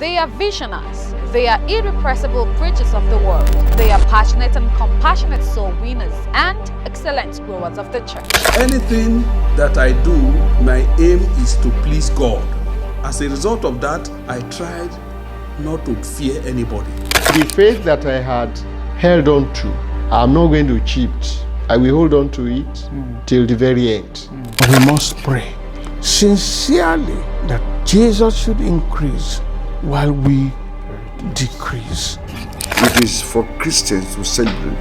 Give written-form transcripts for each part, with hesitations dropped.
They are visionaries. They are irrepressible preachers of the word. They are passionate and compassionate soul winners and excellent growers of the church. Anything that I do, my aim is to please God. As a result of that, I tried not to fear anybody. The faith that I had held on to, I'm not going to cheat. I will hold on to it till the very end. We must pray sincerely that Jesus should increase while we decrease. It is for Christians to celebrate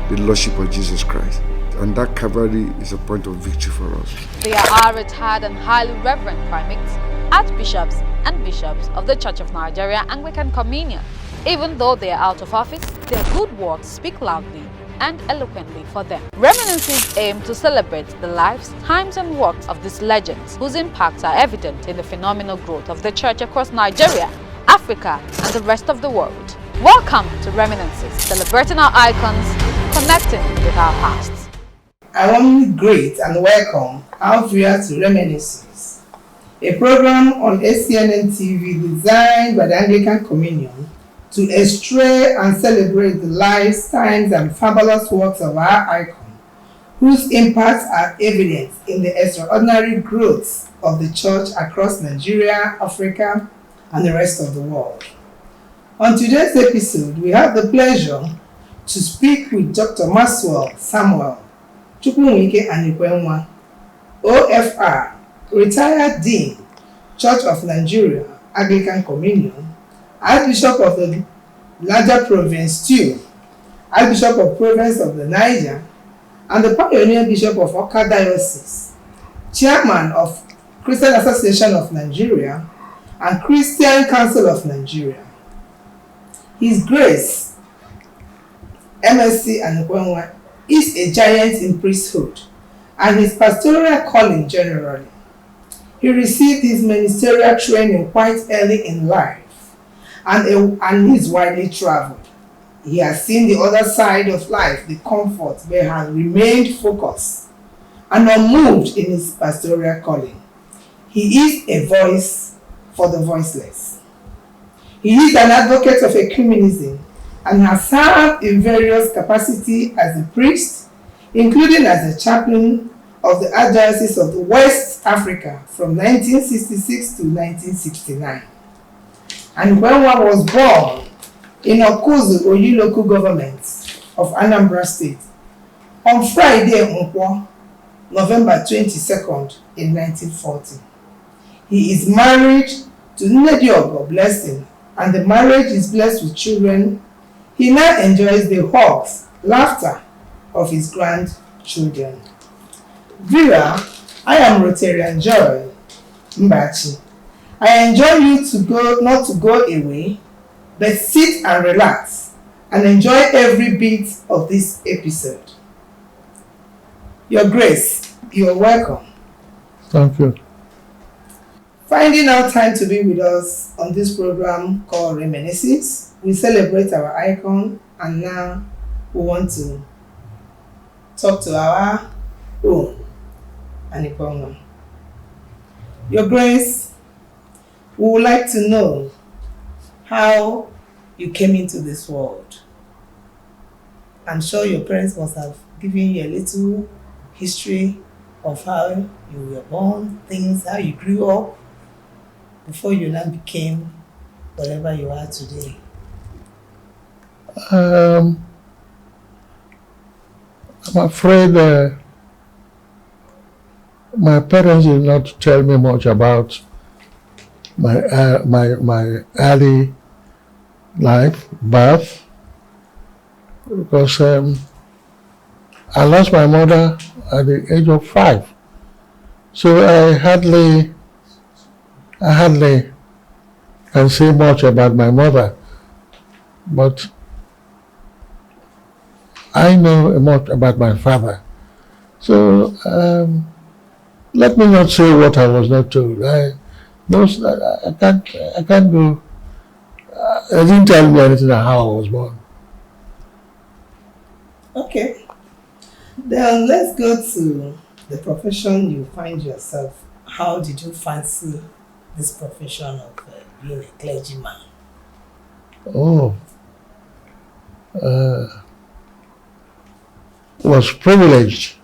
the Lordship of Jesus Christ, and that Calvary is a point of victory for us. They are our retired and highly reverend primates, archbishops and bishops of the Church of Nigeria Anglican Communion. Even though they are out of office, their good works speak loudly and eloquently for them. Reminiscences aim to celebrate the lives, times and works of these legends whose impacts are evident in the phenomenal growth of the church across Nigeria, Africa and the rest of the world. Welcome to Reminiscences, celebrating our icons, connecting with our past. I warmly greet and welcome our viewers to Reminiscences, a program on ACNNTV designed by the Anglican Communion to estray and celebrate the lives, times, and fabulous works of our icon, whose impacts are evident in the extraordinary growth of the church across Nigeria, Africa, and the rest of the world. On today's episode, we have the pleasure to speak with Dr. Maxwell Chukwunweike Anikwenwa, OFR, retired Dean, Church of Nigeria, Anglican Communion, Archbishop of the Niger Province too, Archbishop of Province of the Niger, and the Pioneer Bishop of Oka Diocese, Chairman of Christian Association of Nigeria, and Christian Council of Nigeria. His Grace, MSc Anikwenwa, is a giant in priesthood and his pastoral calling generally. He received his ministerial training quite early in life and he's widely traveled. He has seen the other side of life, the comfort, but has remained focused and unmoved in his pastoral calling. He is a voice for the voiceless. He is an advocate of ecumenism and has served in various capacities as a priest, including as a chaplain of the Archdiocese of West Africa from 1966 to 1969. Anikwenwa was born in Okuzu, Oyi local government of Anambra State on Friday, November 22nd in 1940. He is married to Nnediogo Blessing, and the marriage is blessed with children. He now enjoys the hugs, laughter of his grandchildren. Viewer, I am Rotarian Joy Mbachi. I enjoy you not to go away, but sit and relax and enjoy every bit of this episode. Your Grace, you are welcome. Thank you. Finding out time to be with us on this program called Reminiscences, we celebrate our icon, and now we want to talk to our own Anikwenwa. Your Grace, we would like to know how you came into this world. I'm sure your parents must have given you a little history of how you were born, things, how you grew up, before you now became whatever you are today. I'm afraid my parents did not tell me much about my early life, birth, because I lost my mother at the age of 5. So I hardly can say much about my mother, but I know much about my father. So let me not say what I was not told. I can't go. They didn't tell me anything about how I was born. Okay. Then let's go to the profession you find yourself. How did you fancy this profession of being a clergyman? was privileged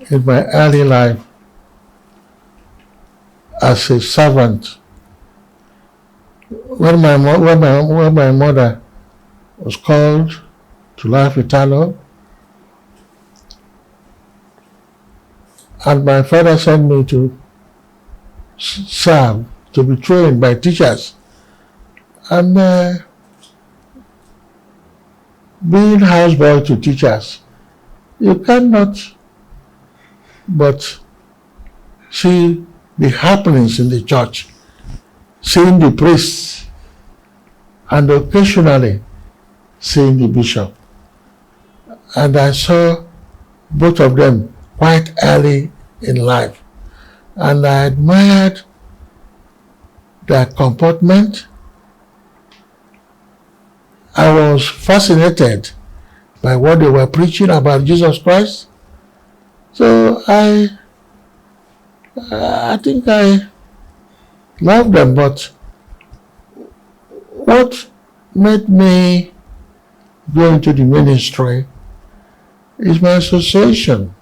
in my early life as a servant. When my mother was called to life eternal, and my father sent me to serve, to be trained by teachers, and being houseboy to teachers, you cannot but see the happenings in the church, seeing the priests, and occasionally seeing the bishop. And I saw both of them quite early in life, and I admired their comportment. I was fascinated by what they were preaching about Jesus Christ. So I think I loved them, but what made me go into the ministry is my association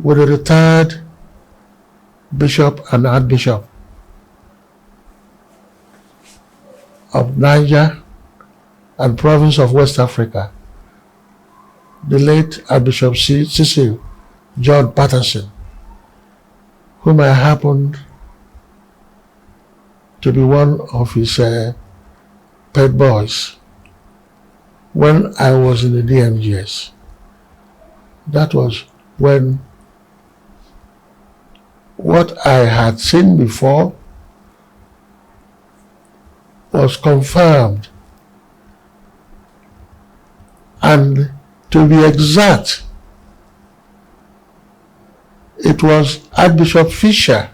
with a retired bishop and archbishop of Niger and province of West Africa, the late Archbishop Cecil John Patterson, whom I happened to be one of his pet boys when I was in the DMGS. That was when what I had seen before was confirmed. And to be exact, it was Archbishop Fisher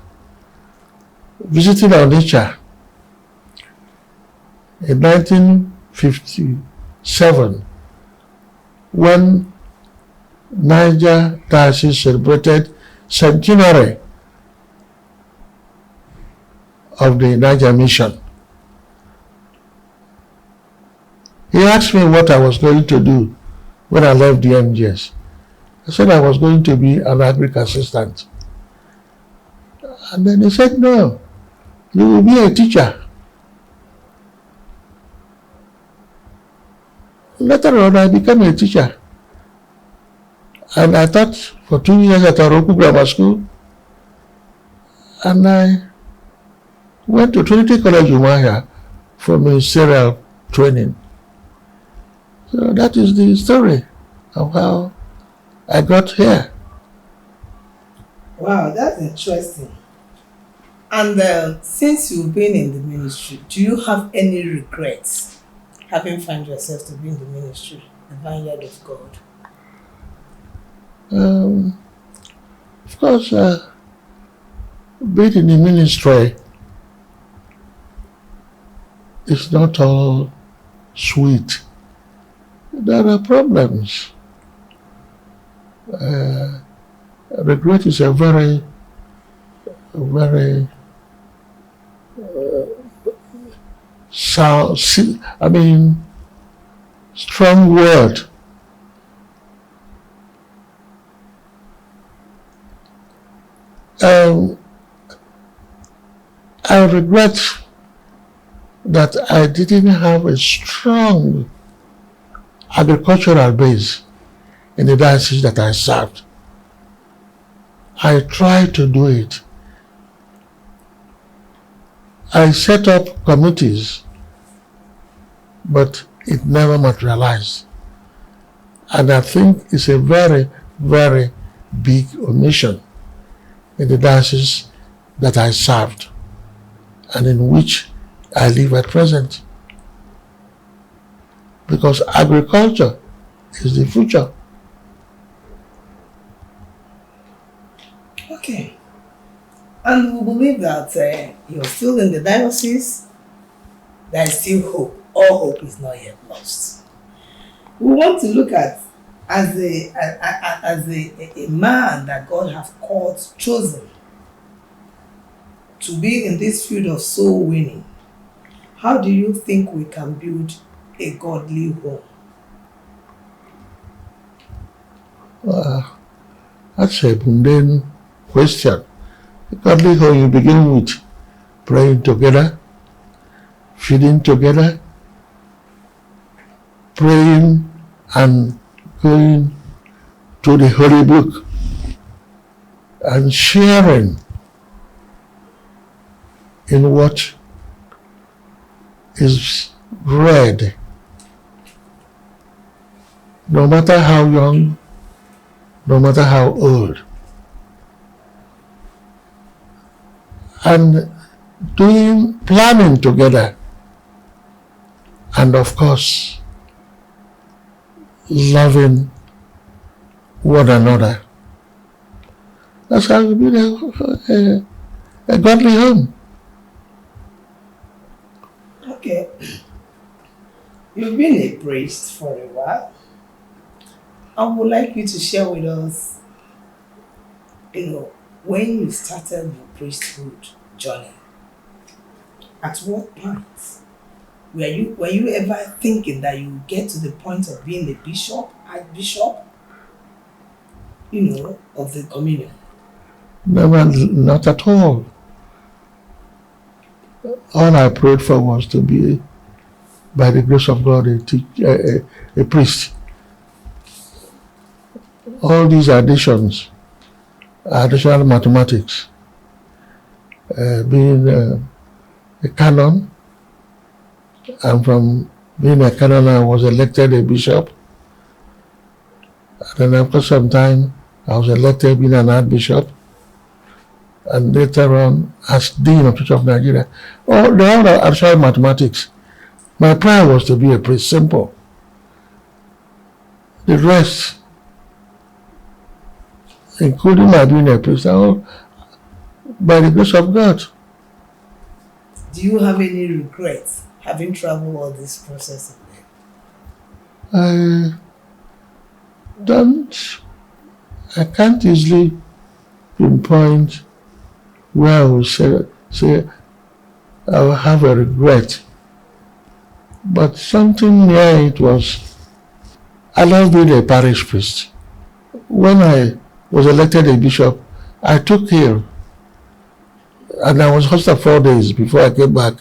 visiting Onitsha in 1957 when Niger Diocese celebrated centenary of the Niger Mission. He asked me what I was going to do when I left the MGS. I said I was going to be an agric assistant. And then he said, no, you will be a teacher. Later on, I became a teacher. And I taught for 2 years at Oroku Grammar School. And I went to Trinity College, Umuahia for ministerial training. So that is the story of how I got here. Wow, that's interesting. And since you've been in the ministry, do you have any regrets having found yourself to be in the ministry, the vineyard of God? Of course, being in the ministry is not all sweet. There are problems. Regret is a very strong word. I regret that I didn't have a strong agricultural base in the diocese that I served. I tried to do it. I set up committees, but it never materialized. And I think it's a very, very big omission in the diocese that I served and in which I live at present. Because agriculture is the future. Okay. And we believe that you're still in the diocese. There is still hope. All hope is not yet lost. We want to look at as a man that God has called, chosen to be in this field of soul winning, how do you think we can build a godly home? That's a mundane question. Godly home, you begin with praying together, feeding together, praying and going to the Holy Book and sharing in what is read, no matter how young, no matter how old. And planning together, and of course, loving one another. That's how you build a godly home. Okay. You've been a priest for a while. I would like you to share with us, when you started your priesthood journey, at what point were you ever thinking that you would get to the point of being a bishop, archbishop, of the communion? Never, not at all. All I prayed for was to be, by the grace of God, a priest. All these additional mathematics, being a canon, and from being a canon I was elected a bishop, and then after some time I was elected being an archbishop, and later on as Dean of Church of Nigeria. All the additional mathematics. My prayer was to be a priest, simple. The rest, including my being a priest, all by the grace of God. Do you have any regrets having traveled all this process? I can't easily pinpoint where I will say I will have a regret. But something near it was, I love being a parish priest. When I was elected a bishop, I took ill. And I was hospital 4 days before I came back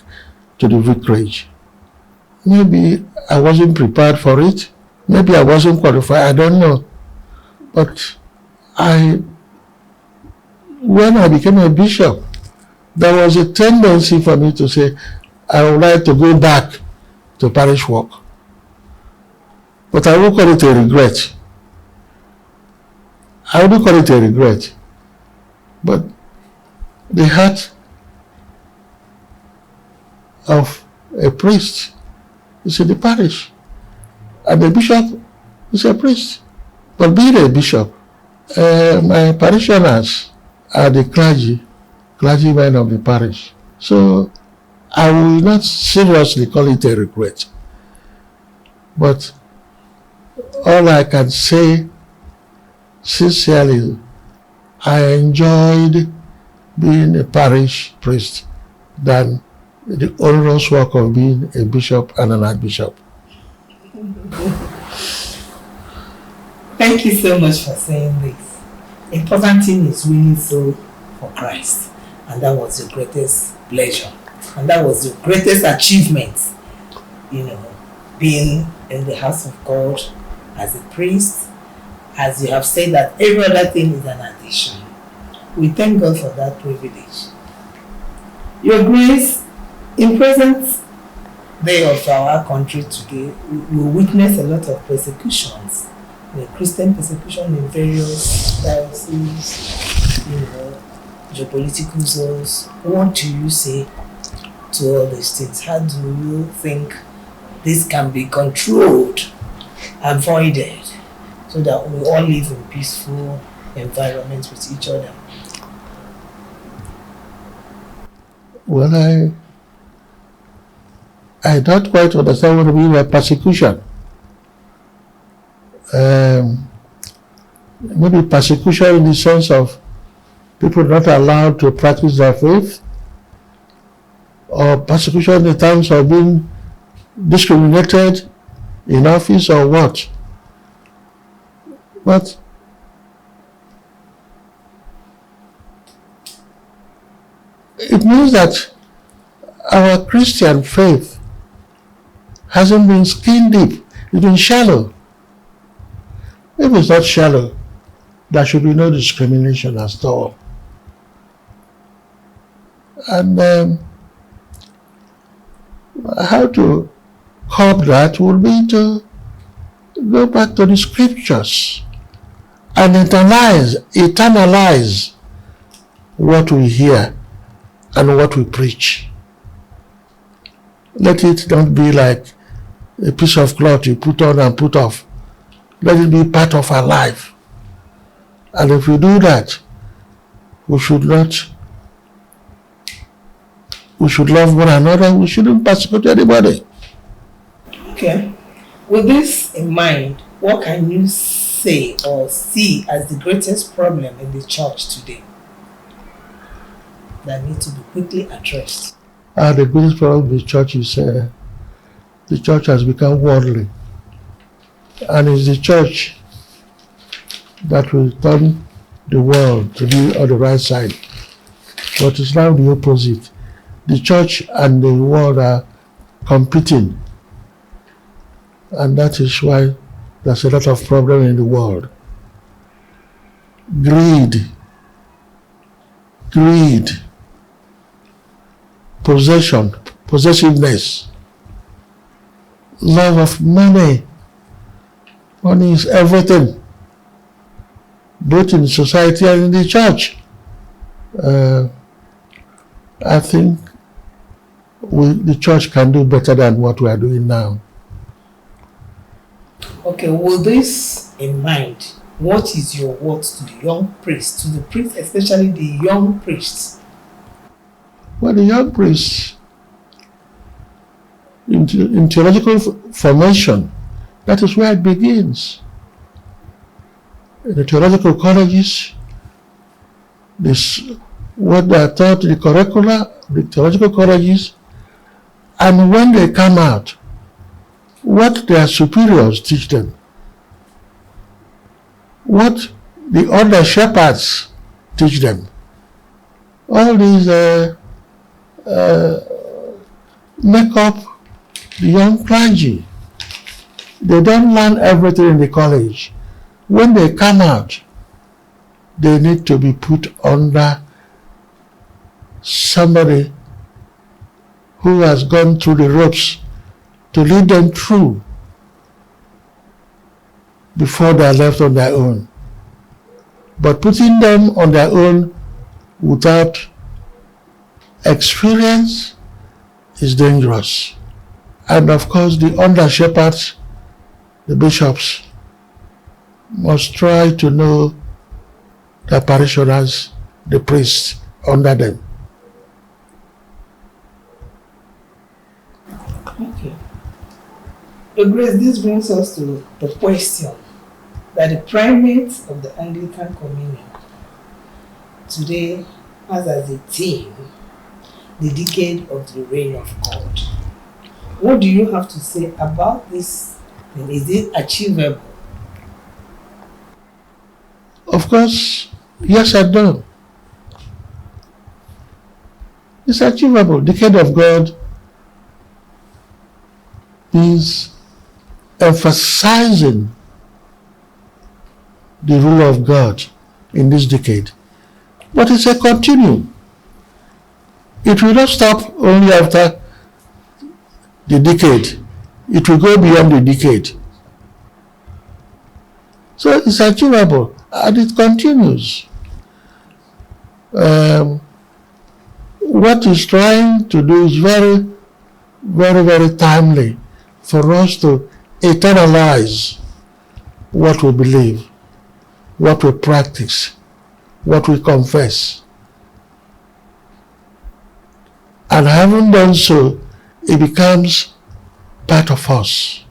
to the vicarage. Maybe I wasn't prepared for it. Maybe I wasn't qualified. I don't know. But when I became a bishop, there was a tendency for me to say, I would like to go back to parish work. But I won't call it a regret. I wouldn't call it a regret. But the heart of a priest is in the parish, and the bishop is a priest. But being a bishop, my parishioners are the clergymen of the parish. So I will not seriously call it a regret. But all I can say sincerely, I enjoyed being a parish priest than the onerous work of being a bishop and an archbishop. Thank you so much for saying this. Important thing is winning soul for Christ, and that was your greatest pleasure, and that was your greatest achievement. Being in the house of God as a priest, as you have said that every other thing is an addition. We thank God for that privilege. Your Grace, in present day of our country today, we witness a lot of persecutions, Christian persecution in various dioceses, geopolitical zones. What do you say to all these things? How do you think this can be controlled, avoided, so that we all live in peaceful environments with each other? Well, I don't quite understand what I mean by persecution. Maybe persecution in the sense of people not allowed to practice their faith. or persecution in terms of being discriminated in office or what. But it means that our Christian faith hasn't been skin deep, it's been shallow. If it's not shallow, there should be no discrimination at all. And how to curb that would be to go back to the scriptures and internalize what we hear and what we preach. Let it not be like a piece of cloth you put on and put off. Let it be part of our life. And if we do that, we should love one another, we shouldn't persecute anybody. Okay. With this in mind, what can you say or see as the greatest problem in the church today that needs to be quickly addressed? The greatest problem with the church is the church has become worldly. And it's the church that will turn the world to be on the right side. But it's now the opposite. The church and the world are competing. And that is why there's a lot of problem in the world. Greed, possessiveness, love of money. Money is everything, both in society and in the church. I think the church can do better than what we are doing now. Okay, with this in mind, what is your words to the young priests, especially the young priests? Well, the young priests, in theological formation, that is where it begins. In the theological colleges, what they are taught in the curricula, the theological colleges, and when they come out, what their superiors teach them, what the other shepherds teach them. All these make up the young clergy. They don't learn everything in the college. When they come out, they need to be put under somebody who has gone through the ropes to lead them through before they are left on their own. But putting them on their own without experience is dangerous. And of course, the under shepherds, the bishops, must try to know the parishioners, the priests under them. Okay. Your Grace, this brings us to the question that the primates of the Anglican Communion today has as a theme the decade of the reign of God. What do you have to say about this? Is it achievable? Of course, yes and no. It's achievable. Decade of God is emphasizing the rule of God in this decade. But it's a continuum. It will not stop only after the decade. It will go beyond the decade. So it's achievable and it continues. What it's trying to do is very, very, very timely for us to internalize what we believe, what we practice, what we confess. And having done so, it becomes part of us,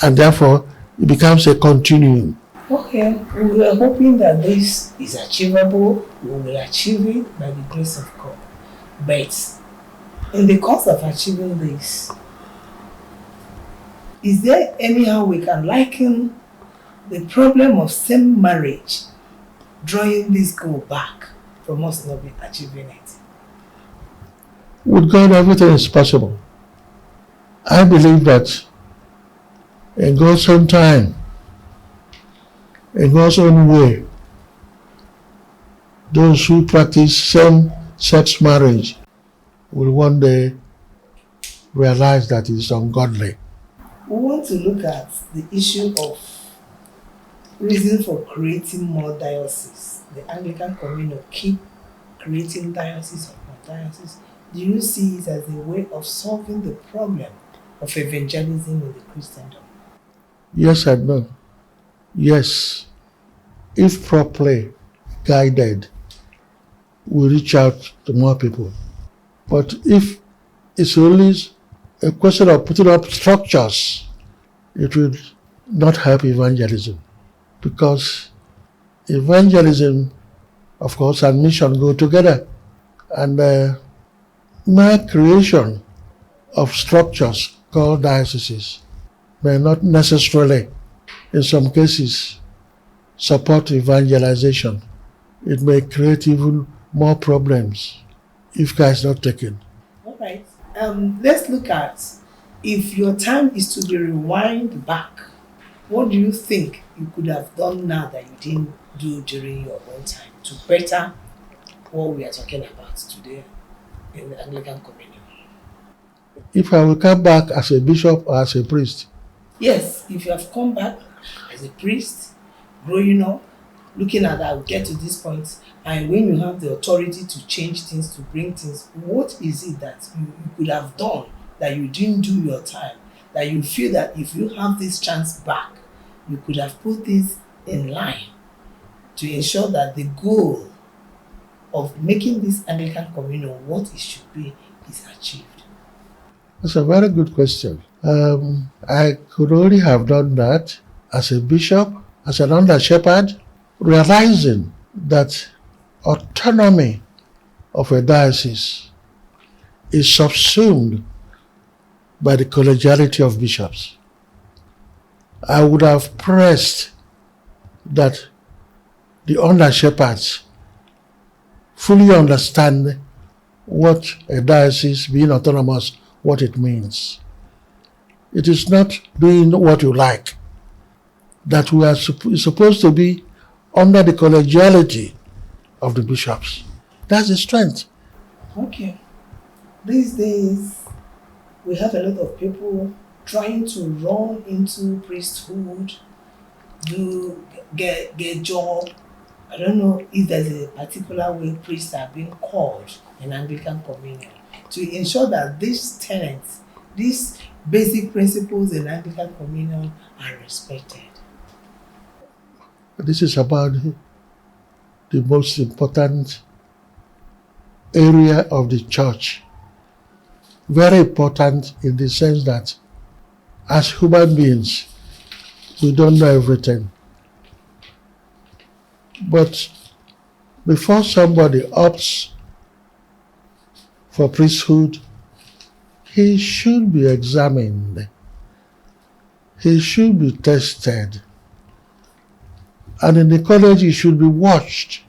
and therefore it becomes a continuum. Okay, we are hoping that this is achievable. We will achieve it by the grace of God. But In the course of achieving this, is there anyhow we can liken the problem of same marriage, drawing this goal back from us not be achieving it? With God, everything is possible. I believe that in God's own time, in God's own way, those who practice same-sex marriage will one day realize that it is ungodly. We want to look at the issue of reason for creating more dioceses. The Anglican Communion keep creating diocese upon diocese. Do you see it as a way of solving the problem of evangelism in the Christendom? Yes and no. Yes, if properly guided, we reach out to more people. But if it's only a question of putting up structures, it will not help evangelism. Because evangelism, of course, and mission go together. And mere creation of structures called dioceses may not necessarily, in some cases, support evangelization. It may create even more problems if care is not taken. All right. Let's look at, if your time is to be rewind back, what do you think you could have done now that you didn't do during your own time to better what we are talking about today in the Anglican Communion? If I will come back as a bishop or as a priest? Yes, if you have come back as a priest, growing up, looking at that, we get to this point, and when you have the authority to change things, to bring things, what is it that you could have done that you didn't do your time, that you feel that if you have this chance back, you could have put this in line to ensure that the goal of making this Anglican Communion what it should be is achieved? That's a very good question. I could only have done that as a bishop, as an under shepherd, realizing that autonomy of a diocese is subsumed by the collegiality of bishops. I would have pressed that the under shepherds fully understand what a diocese, being autonomous, what it means. It is not doing what you like. That we are supposed to be under the collegiality of the bishops. That's the strength. Okay. These days, we have a lot of people trying to run into priesthood, get job. I don't know if there's a particular way priests are being called in Anglican Communion to ensure that these tenets, these basic principles in Anglican Communion are respected. This is about the most important area of the church. Very important in the sense that as human beings, we don't know everything. But before somebody opts for priesthood, he should be examined. He should be tested. And in the college, he should be watched.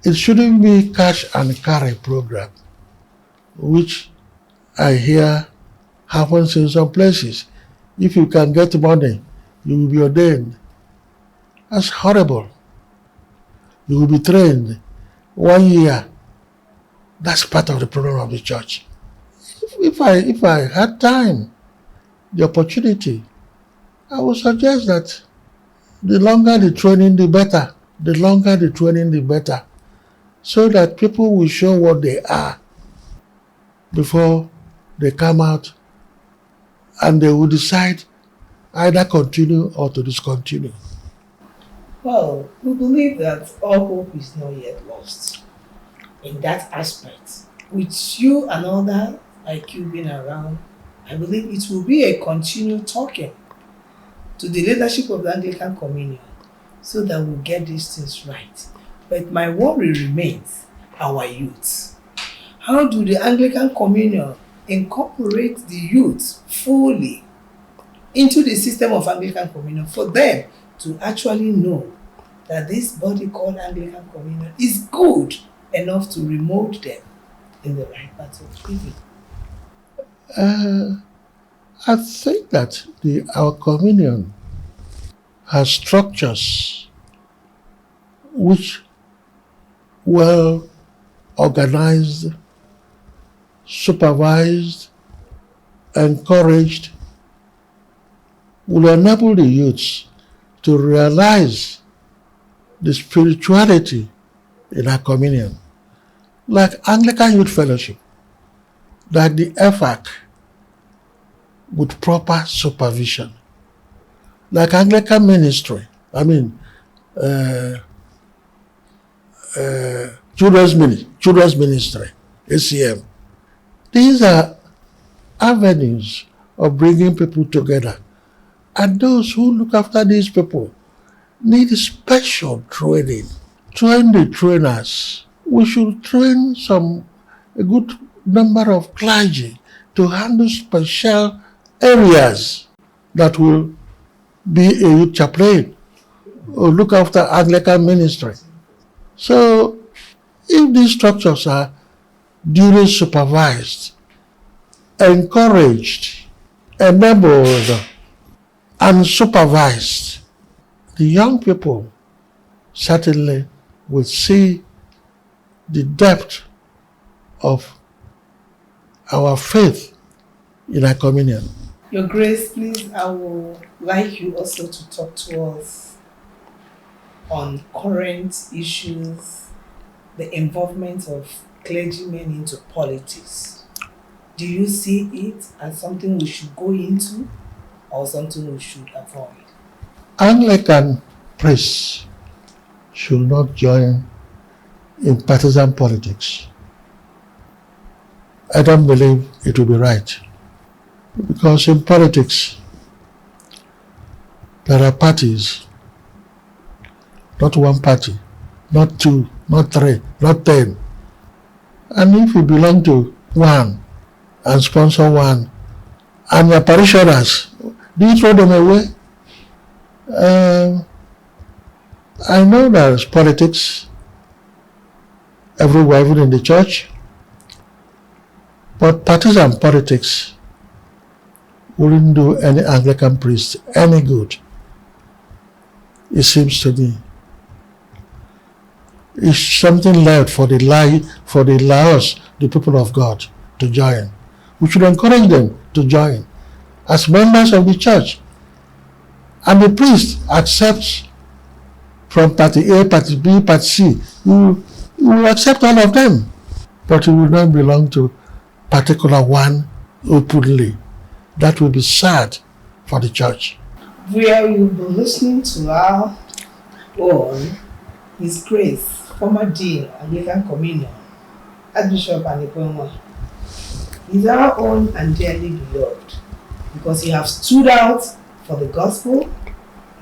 It shouldn't be cash and carry program, which I hear happens in some places. If you can get money, you will be ordained. That's horrible. You will be trained 1 year. That's part of the problem of the church. If I had time, the opportunity, I would suggest that the longer the training, the better. The longer the training, the better. So that people will show what they are before they come out, and they will decide either continue or to discontinue. Well, we believe that all hope is not yet lost in that aspect. With you and others like you being around, I believe it will be a continued talking to the leadership of the Anglican Communion so that we'll get these things right. But my worry remains our youth. how do the Anglican Communion incorporate the youth fully into the system of Anglican Communion for them to actually know that this body called Anglican Communion is good enough to remold them in the right path of living? I think that our communion has structures which well organized, supervised, encouraged, will enable the youths to realize the spirituality in our communion. Like Anglican Youth Fellowship, like the EFAC with proper supervision, like Anglican ministry, children's ministry, ACM. These are avenues of bringing people together. And those who look after these people need special training. Train the trainers. We should train a good number of clergy to handle special areas that will be a youth chaplain or look after Anglican ministry. So, if these structures are duly supervised, encouraged, enabled, and supervised, the young people certainly will see the depth of our faith in our communion. Your Grace, please, I would like you also to talk to us on current issues, the involvement of clergymen into politics. Do you see it as something we should go into or something we should avoid? Anglican priests should not join in partisan politics. I don't believe it will be right. Because in politics, there are parties, not one party, not two, not three, not 10. And if you belong to one and sponsor one, and your parishioners, do you throw them away? I know there's politics everywhere, even in the church, but partisan politics wouldn't do any Anglican priest any good, it seems to me. It's something left for the laos, the people of God, to join. We should encourage them to join as members of the church. And the priest accepts from party A, party B, party C. You will accept all of them, but you will not belong to particular one openly. That will be sad for the church. Where you'll be listening to our own His Grace, former Dean, Anglican Communion, Archbishop Anikwenwa. He's our own and dearly beloved because he has stood out for the gospel,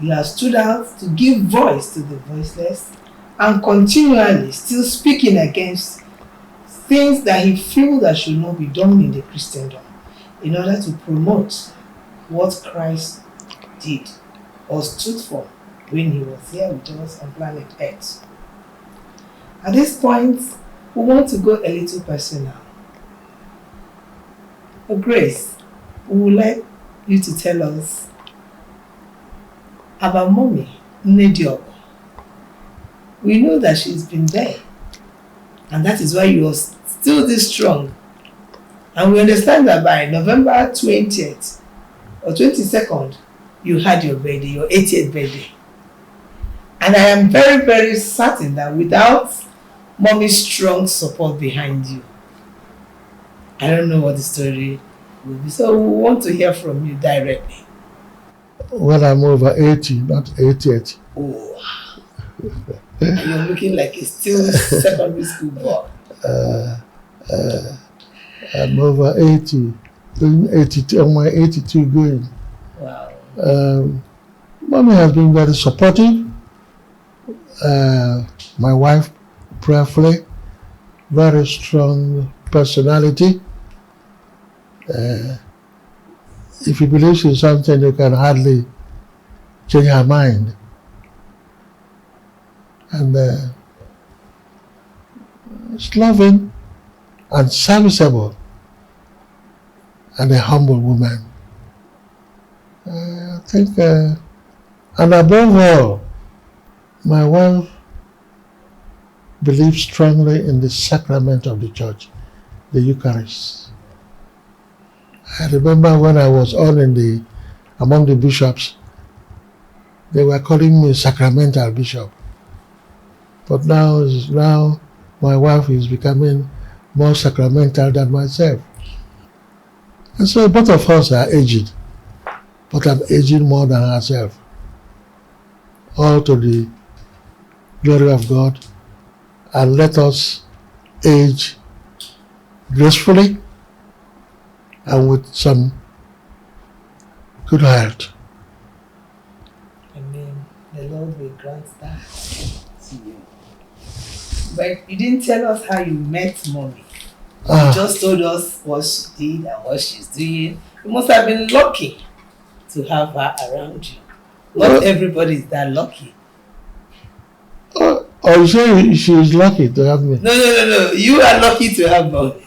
he has stood out to give voice to the voiceless, and continually still speaking against things that he feels that should not be done in the Christendom, in order to promote what Christ did or stood for when he was here with us on planet Earth. At this point, we want to go a little personal. Grace, we would like you to tell us about Mommy Nnediok. We know that she's been there, and that is why you are still this strong. And we understand that by November 20th or 22nd, you had your birthday, your 80th birthday. And I am very, very certain that without Mommy's strong support behind you, I don't know what the story will be. So we want to hear from you directly. Well, I'm over 80, not 80th. Oh, and you're looking like a still secondary school boy. I'm over 80, doing 82, on my 82 going. Wow. Mommy has been very supportive. My wife, prayerfully, very strong personality. If he believes in something, you can hardly change her mind. And it's loving and serviceable and a humble woman. I think, and above all, my wife believes strongly in the sacrament of the church, the Eucharist. I remember when I was among the bishops, they were calling me sacramental bishop. But now my wife is becoming more sacramental than myself. And so both of us are aged, but I'm aging more than herself. All to the glory of God, and let us age gracefully and with some good health. Amen. The Lord will grant that to you. But you didn't tell us how you met mommy. You just told us what she did and what she's doing. You must have been lucky to have her around you. Not everybody is that lucky. Oh, you say she is lucky to have me? No. You are lucky to have mommy.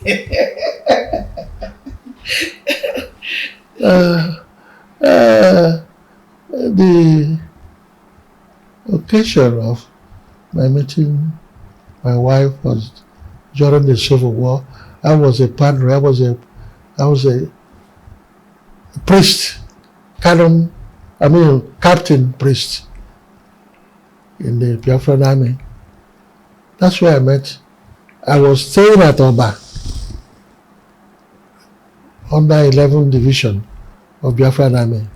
The occasion of my meeting my wife was during the Civil War. I was a padre. I was a priest, captain priest in the Biafran army. That's where I met. I was staying at Oba, under 11th Division of Biafran army.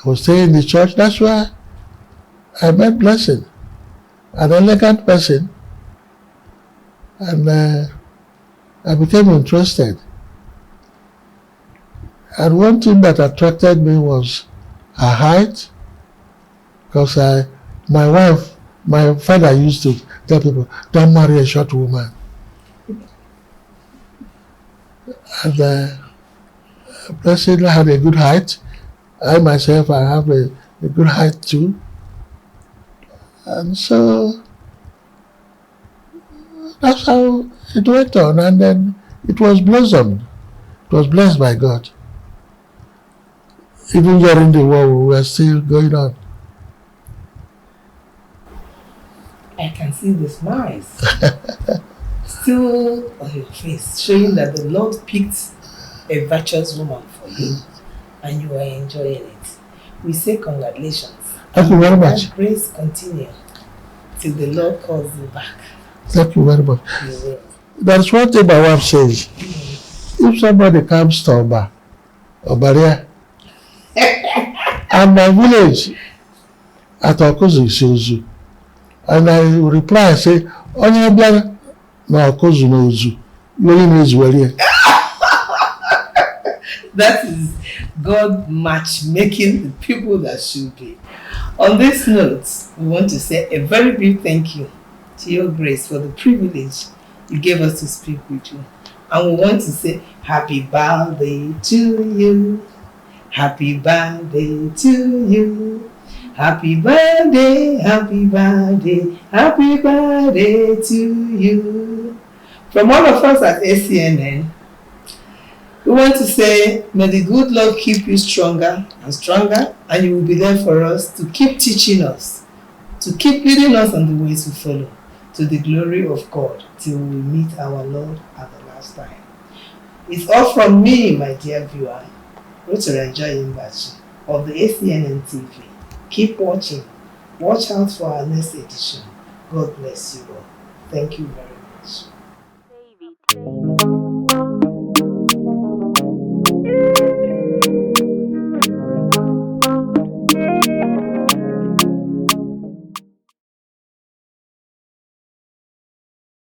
I was staying in the church. That's where I met Blessing, an elegant person, and I became interested. And one thing that attracted me was her height, because my father used to tell people, don't marry a short woman. And Blessing had a good height. I myself, I have a good height too. And so that's how it went on, and then it was blossomed. It was blessed by God. Even during the war, we were still going on. I can see the smiles still on your face, showing that the Lord picked a virtuous woman for you, and you are enjoying it. We say congratulations. Thank you very much. That grace continue till the Lord calls you back. Thank you very much. You will. That's one thing my wife says. If somebody comes to Obaria, and my village at Okozu Isuzu, and I reply, I say, Onye bia na Okozu na Ozu, you is where. That is God matchmaking the people that should be. On this note, we want to say a very big thank you to your grace for the privilege you gave us to speak with you. And we want to say happy birthday to you. Happy birthday to you. Happy birthday, happy birthday, happy birthday to you. From all of us at ACNN, we want to say, may the good Lord keep you stronger and stronger, and you will be there for us to keep teaching us, to keep leading us on the ways we follow, to the glory of God, till we meet our Lord at the last time. It's all from me, my dear viewer, Rotary Imbachi of the ACNNTV. Keep watching. Watch out for our next edition. God bless you all. Thank you very much.